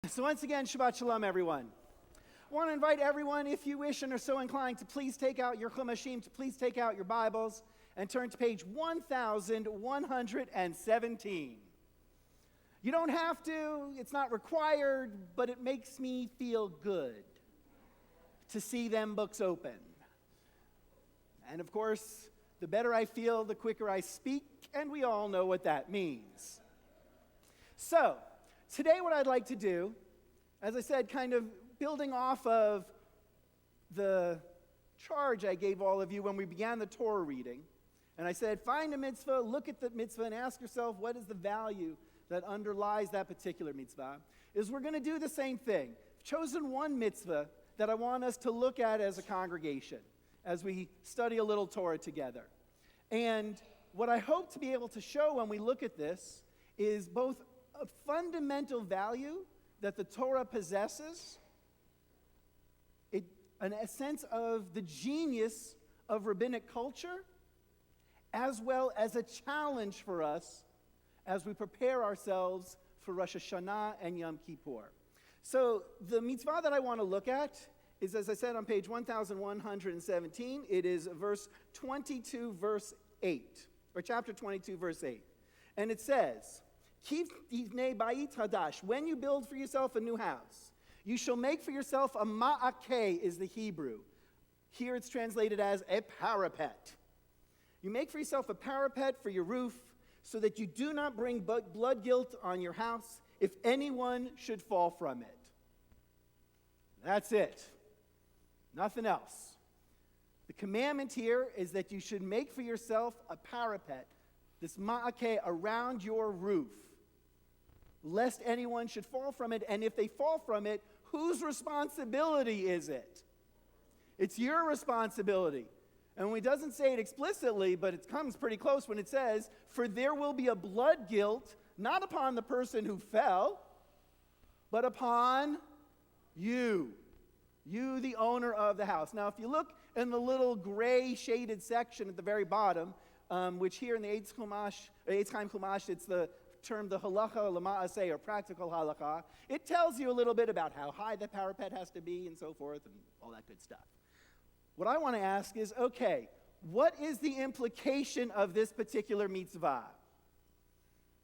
So once again, Shabbat Shalom, everyone. I want to invite everyone, if you wish and are so inclined, to please take out your Chumashim, to please take out your Bibles, and turn to page 1117. You don't have to, it's not required, but it makes me feel good to see them books open. And of course, the better I feel, the quicker I speak, and we all know what that means. So, today what I'd like to do, as I said, kind of building off of the charge I gave all of you when we began the Torah reading, and I said, find a mitzvah, look at the mitzvah, and ask yourself, what is the value that underlies that particular mitzvah, is we're going to do the same thing. I've chosen one mitzvah that I want us to look at as a congregation, as we study a little Torah together. And what I hope to be able to show when we look at this is both a fundamental value that the Torah possesses, a sense of the genius of rabbinic culture, as well as a challenge for us as we prepare ourselves for Rosh Hashanah and Yom Kippur. So the mitzvah that I want to look at is, as I said, on page 1117. It is verse 22, verse 8, or chapter 22, verse 8. And it says, Kif tivnei bayit hadash, when you build for yourself a new house, you shall make for yourself a ma'akeh, is the Hebrew. Here it's translated as a parapet. You make for yourself a parapet for your roof, so that you do not bring blood guilt on your house if anyone should fall from it. That's it. Nothing else. The commandment here is that you should make for yourself a parapet, this ma'akeh, around your roof, lest anyone should fall from it. And if they fall from it, whose responsibility is it? It's your responsibility. And it doesn't say it explicitly, but it comes pretty close when it says, for there will be a blood guilt, not upon the person who fell, but upon you. You, the owner of the house. Now, if you look in the little gray shaded section at the very bottom, which here in the Eitz Chaim Chumash, it's the term the halacha lema'aseh, or practical halacha. It tells you a little bit about how high the parapet has to be and so forth and all that good stuff. What I want to ask is, okay, what is the implication of this particular mitzvah?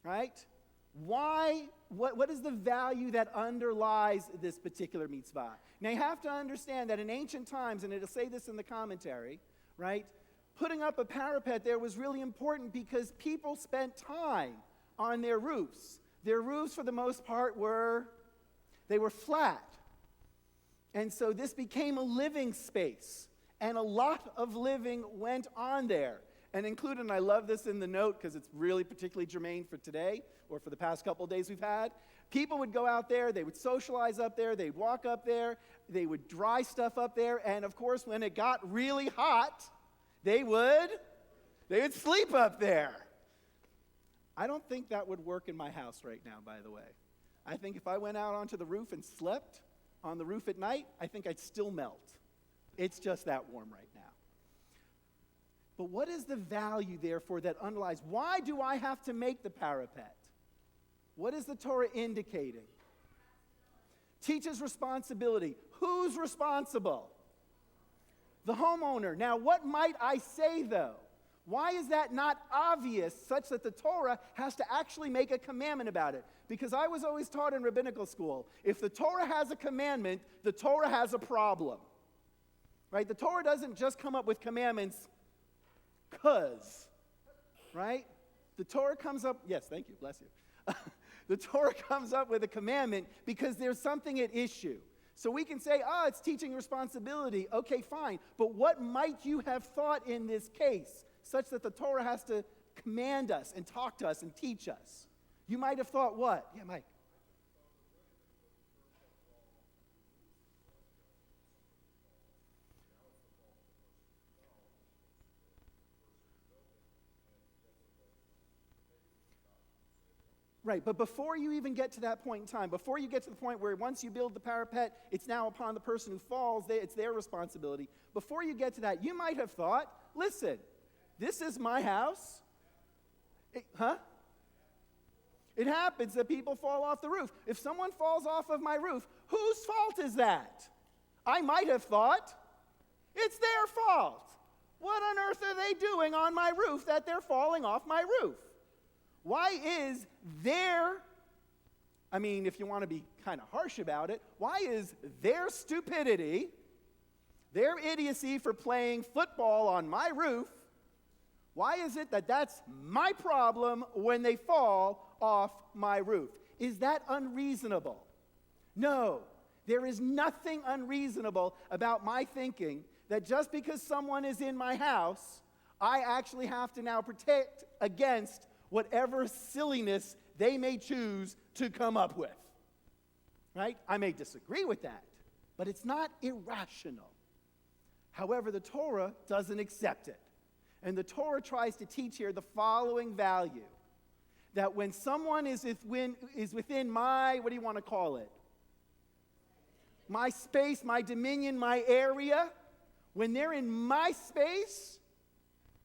Right? Why, what is the value that underlies this particular mitzvah? Now you have to understand that in ancient times, and it'll say this in the commentary, right? Putting up a parapet there was really important because people spent time on their roofs. Their roofs, for the most part, were flat. And so this became a living space. And a lot of living went on there. And included, and I love this in the note because it's really particularly germane for today or for the past couple of days we've had. People would go out there, they would socialize up there, they'd walk up there, they would dry stuff up there, and of course when it got really hot, they would sleep up there. I don't think that would work in my house right now, by the way. I think if I went out onto the roof and slept on the roof at night, I think I'd still melt. It's just that warm right now. But what is the value, therefore, that underlies? Why do I have to make the parapet? What is the Torah indicating? Teaches responsibility. Who's responsible? The homeowner. Now, what might I say, though? Why is that not obvious, such that the Torah has to actually make a commandment about it? Because I was always taught in rabbinical school, if the Torah has a commandment, the Torah has a problem. Right? The Torah doesn't just come up with commandments because, right? The Torah comes up, yes, thank you, bless you. The Torah comes up with a commandment because there's something at issue. So we can say, it's teaching responsibility. Okay, fine. But what might you have thought in this case, such that the Torah has to command us and talk to us and teach us? You might have thought what? Yeah, Mike. Right, but before you even get to that point in time, before you get to the point where once you build the parapet, it's now upon the person who falls, it's their responsibility. Before you get to that, you might have thought, listen, this is my house. It happens that people fall off the roof. If someone falls off of my roof, whose fault is that? I might have thought, it's their fault. What on earth are they doing on my roof that they're falling off my roof? Why is if you want to be kind of harsh about it, why is their stupidity, their idiocy for playing football on my roof, why is it that that's my problem when they fall off my roof? Is that unreasonable? No, there is nothing unreasonable about my thinking that just because someone is in my house, I actually have to now protect against whatever silliness they may choose to come up with. Right? I may disagree with that, but it's not irrational. However, the Torah doesn't accept it. And the Torah tries to teach here the following value. That when someone is within my, what do you want to call it? My space, my dominion, my area. When they're in my space,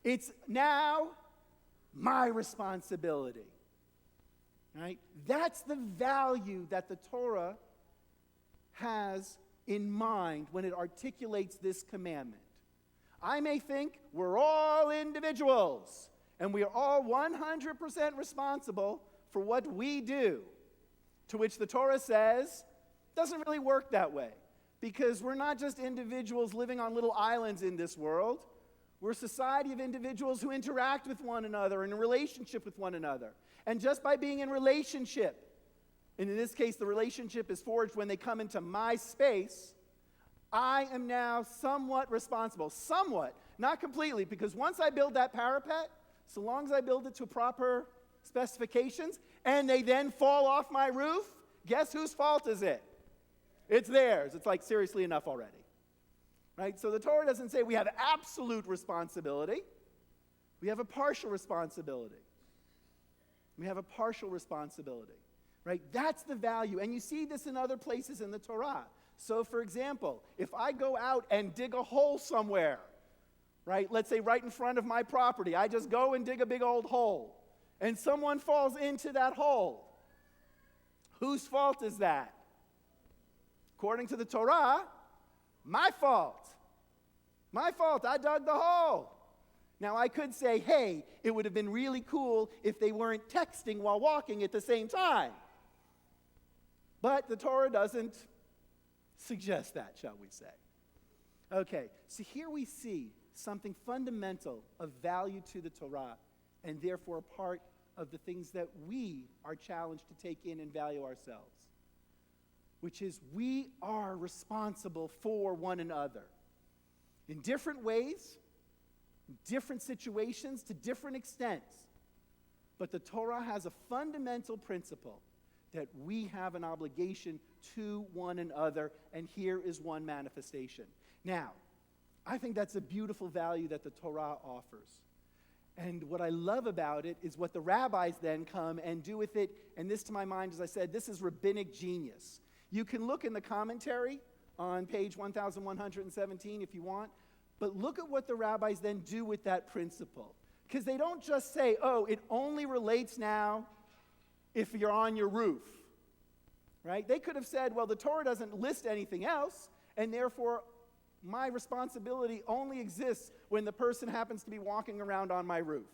it's now my responsibility. Right? That's the value that the Torah has in mind when it articulates this commandment. I may think we're all individuals and we are all 100% responsible for what we do, to which the Torah says it doesn't really work that way, because we're not just individuals living on little islands in this world. We're a society of individuals who interact with one another and in relationship with one another. And just by being in relationship, and in this case the relationship is forged when they come into my space, I am now somewhat responsible. Somewhat, not completely, because once I build that parapet, so long as I build it to proper specifications, and they then fall off my roof, guess whose fault is it? It's theirs. It's like, seriously enough already. Right? So the Torah doesn't say we have absolute responsibility. We have a partial responsibility. We have a partial responsibility. Right? That's the value. And you see this in other places in the Torah. So, for example, if I go out and dig a hole somewhere, right, let's say right in front of my property, I just go and dig a big old hole, and someone falls into that hole, whose fault is that? According to the Torah, my fault. My fault. I dug the hole. Now, I could say, hey, it would have been really cool if they weren't texting while walking at the same time. But the Torah doesn't suggest that, shall we say. Okay, so here we see something fundamental of value to the Torah, and therefore a part of the things that we are challenged to take in and value ourselves, which is we are responsible for one another in different ways, different situations, to different extents. But the Torah has a fundamental principle that we have an obligation to one another, and here is one manifestation. Now, I think that's a beautiful value that the Torah offers. And what I love about it is what the rabbis then come and do with it, and this to my mind, as I said, this is rabbinic genius. You can look in the commentary on page 1117 if you want, but look at what the rabbis then do with that principle. Because they don't just say, oh, it only relates now if you're on your roof, right? They could have said, well, the Torah doesn't list anything else, and therefore my responsibility only exists when the person happens to be walking around on my roof.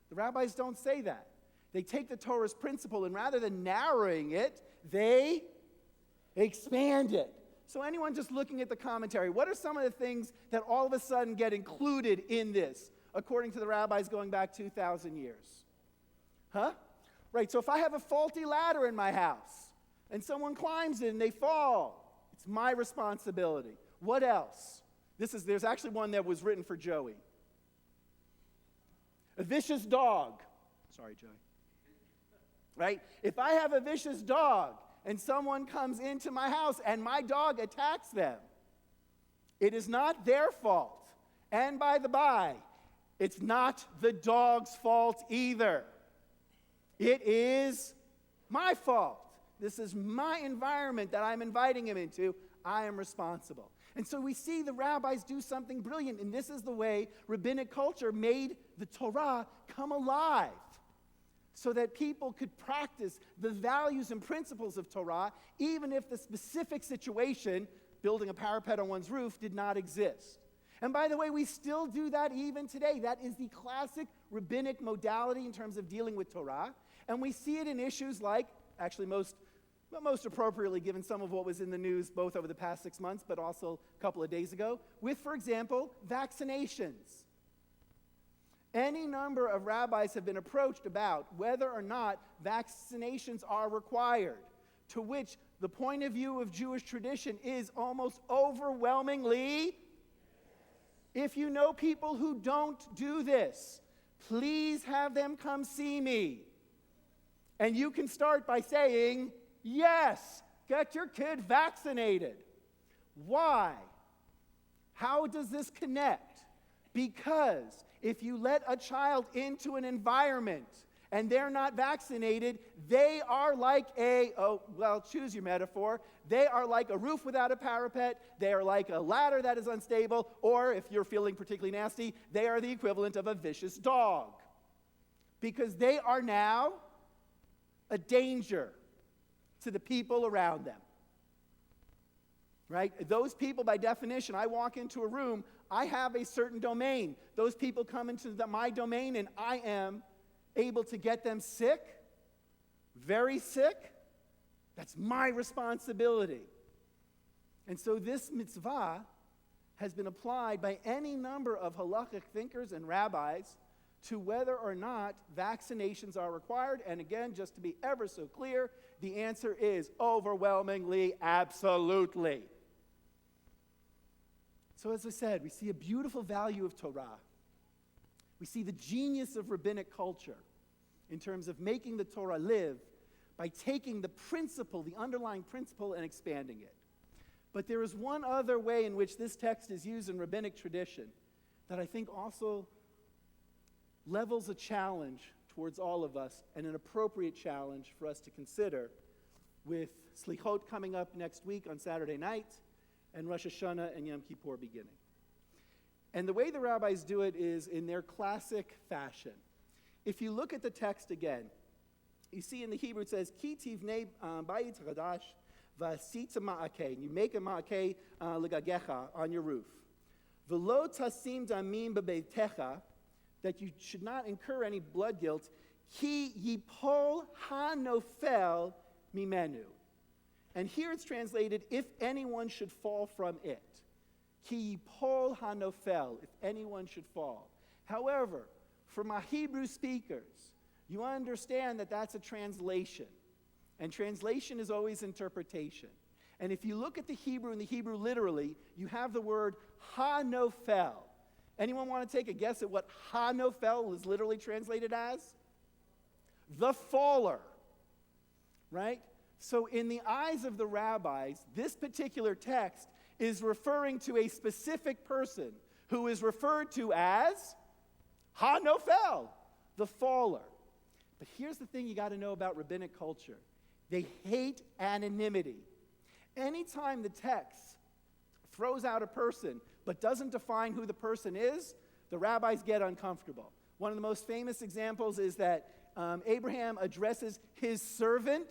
The rabbis don't say that. They take the Torah's principle, and rather than narrowing it, they expand it. So anyone just looking at the commentary, what are some of the things that all of a sudden get included in this, according to the rabbis going back 2,000 years? Huh? Right, so if I have a faulty ladder in my house, and someone climbs it and they fall, it's my responsibility. What else? There's actually one that was written for Joey. A vicious dog. Sorry, Joey. Right? If I have a vicious dog, and someone comes into my house and my dog attacks them, it is not their fault. And by the by, it's not the dog's fault either. It is my fault. This is my environment that I'm inviting him into. I am responsible. And so we see the rabbis do something brilliant, and this is the way rabbinic culture made the Torah come alive. so that people could practice the values and principles of Torah, even if the specific situation, building a parapet on one's roof, did not exist. And by the way, we still do that even today. That is the classic rabbinic modality in terms of dealing with Torah. And we see it in issues like, actually most appropriately given some of what was in the news both over the past 6 months, but also a couple of days ago, with, for example, vaccinations. Any number of rabbis have been approached about whether or not vaccinations are required, to which the point of view of Jewish tradition is almost overwhelmingly, if you know people who don't do this, please have them come see me. And you can start by saying, yes, get your kid vaccinated. Why? How does this connect? Because if you let a child into an environment and they're not vaccinated, they are like choose your metaphor. They are like a roof without a parapet. They are like a ladder that is unstable. Or if you're feeling particularly nasty, they are the equivalent of a vicious dog. Because they are now a danger to the people around them. Right? Those people, by definition, I walk into a room, I have a certain domain. Those people come into my domain and I am able to get them sick, very sick. That's my responsibility. And so this mitzvah has been applied by any number of halachic thinkers and rabbis to whether or not vaccinations are required. And again, just to be ever so clear, the answer is overwhelmingly absolutely. So as I said, we see a beautiful value of Torah. We see the genius of rabbinic culture in terms of making the Torah live by taking the principle, the underlying principle, and expanding it. But there is one other way in which this text is used in rabbinic tradition that I think also levels a challenge towards all of us, and an appropriate challenge for us to consider, with Slichot coming up next week on Saturday night, and Rosh Hashanah and Yom Kippur beginning. And the way the rabbis do it is in their classic fashion. If you look at the text again, you see in the Hebrew it says, Ki tivnei bayit chadash v'asita ma'akeh. You make a ma'akeh legagecha on your roof. V'lo tasim damim bebeitecha, that you should not incur any blood guilt. Ki yipol hanofel mimenu. And here it's translated, if anyone should fall from it. Ki yipol hanofel, if anyone should fall. However, for my Hebrew speakers, you understand that that's a translation. And translation is always interpretation. And if you look at the Hebrew, and the Hebrew literally, you have the word hanofel. Anyone want to take a guess at what hanofel is literally translated as? The faller. Right? So in the eyes of the rabbis, this particular text is referring to a specific person who is referred to as hanofel, the faller. But here's the thing you got to know about rabbinic culture. They hate anonymity. Anytime the text throws out a person but doesn't define who the person is, the rabbis get uncomfortable. One of the most famous examples is that Abraham addresses his servant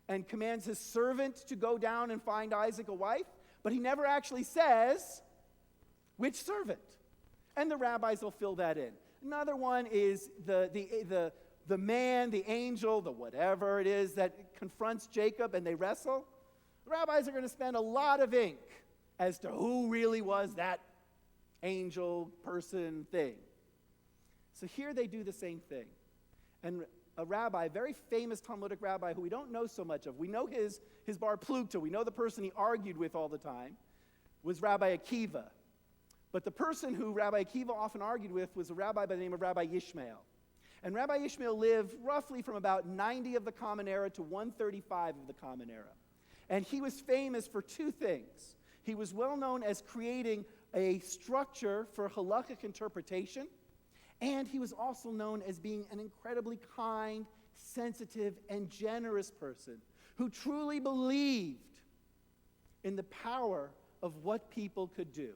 and commands his servant to go down and find Isaac a wife, but he never actually says which servant. And the rabbis will fill that in. Another one is the man, the angel, the whatever it is that confronts Jacob and they wrestle. The rabbis are going to spend a lot of ink as to who really was that angel, person, thing. So here they do the same thing. And a rabbi, a very famous Talmudic rabbi who we don't know so much of, we know his bar plukta, we know the person he argued with all the time, was Rabbi Akiva. But the person who Rabbi Akiva often argued with was a rabbi by the name of Rabbi Yishmael. And Rabbi Yishmael lived roughly from about 90 of the Common Era to 135 of the Common Era. And he was famous for two things. He was well known as creating a structure for halakhic interpretation, and he was also known as being an incredibly kind, sensitive, and generous person who truly believed in the power of what people could do.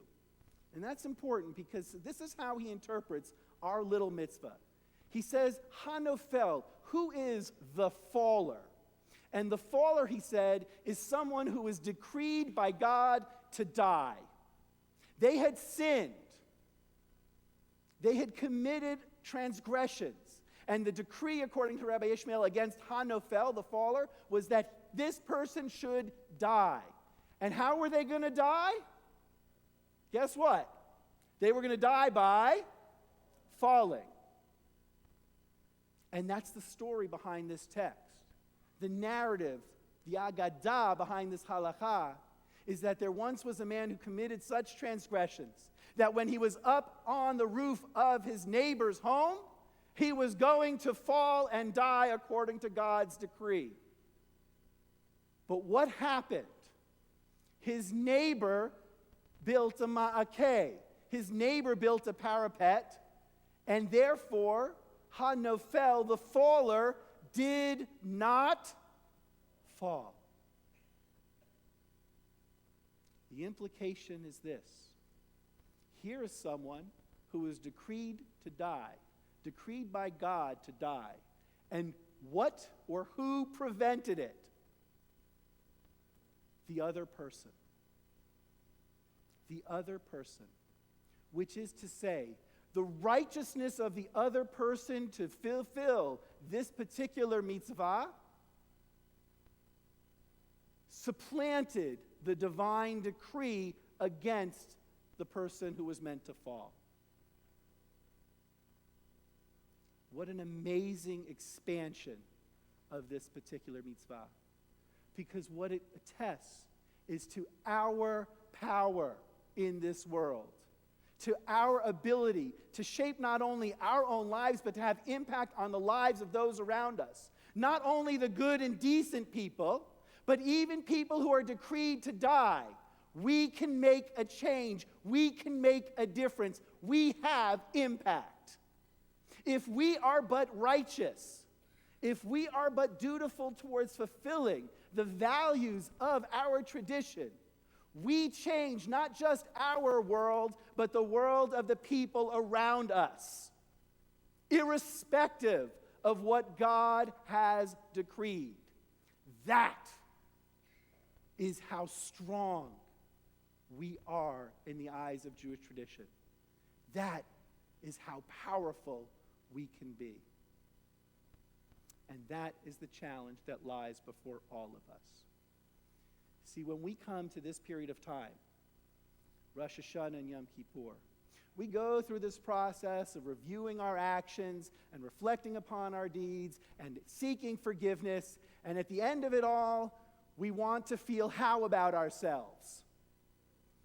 And that's important because this is how he interprets our little mitzvah. He says, Hanofel, who is the faller? And the faller, he said, is someone who is decreed by God to die. They had sinned. They had committed transgressions. And the decree, according to Rabbi Ishmael, against Hanofel, the faller, was that this person should die. And how were they going to die? Guess what? They were going to die by falling. And that's the story behind this text. The narrative, the agadah behind this halakha, is that there once was a man who committed such transgressions that when he was up on the roof of his neighbor's home, he was going to fall and die according to God's decree. But what happened? His neighbor built a ma'akeh. His neighbor built a parapet, and therefore, Hanofel, the faller, did not fall. The implication is this. Here is someone who is decreed to die, decreed by God to die. And what or who prevented it? The other person. The other person. Which is to say, the righteousness of the other person to fulfill this particular mitzvah supplanted the divine decree against the person who was meant to fall. What an amazing expansion of this particular mitzvah. Because what it attests is to our power in this world, to our ability to shape not only our own lives, but to have impact on the lives of those around us. Not only the good and decent people, but even people who are decreed to die. We can make a change. We can make a difference. We have impact. If we are but righteous, if we are but dutiful towards fulfilling the values of our tradition, we change not just our world, but the world of the people around us, irrespective of what God has decreed. That is how strong we are in the eyes of Jewish tradition. That is how powerful we can be. And that is the challenge that lies before all of us. See, when we come to this period of time, Rosh Hashanah and Yom Kippur, we go through this process of reviewing our actions and reflecting upon our deeds and seeking forgiveness. And at the end of it all, we want to feel how about ourselves?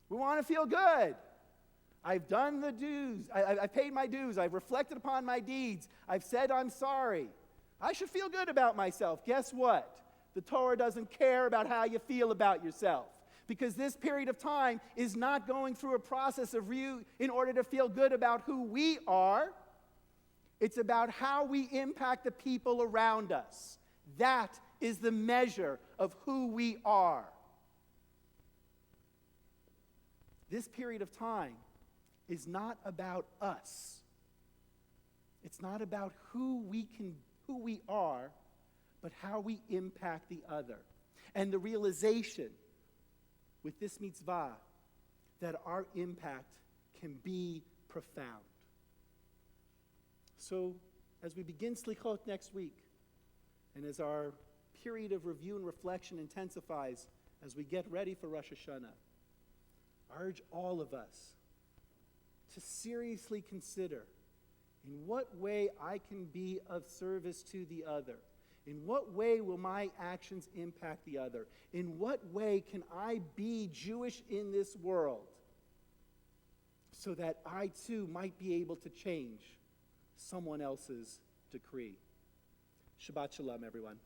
We want to feel good. I've done the dues. I've paid my dues. I've reflected upon my deeds. I've said I'm sorry. I should feel good about myself. Guess what? The Torah doesn't care about how you feel about yourself, because this period of time is not going through a process of review in order to feel good about who we are. It's about how we impact the people around us. That is the measure of who we are. This period of time is not about us. It's not about who we are, but how we impact the other. And the realization with this mitzvah that our impact can be profound. So, as we begin Slichot next week, and as our period of review and reflection intensifies as we get ready for Rosh Hashanah, I urge all of us to seriously consider in what way I can be of service to the other. In what way will my actions impact the other? In what way can I be Jewish in this world so that I too might be able to change someone else's decree? Shabbat Shalom, everyone.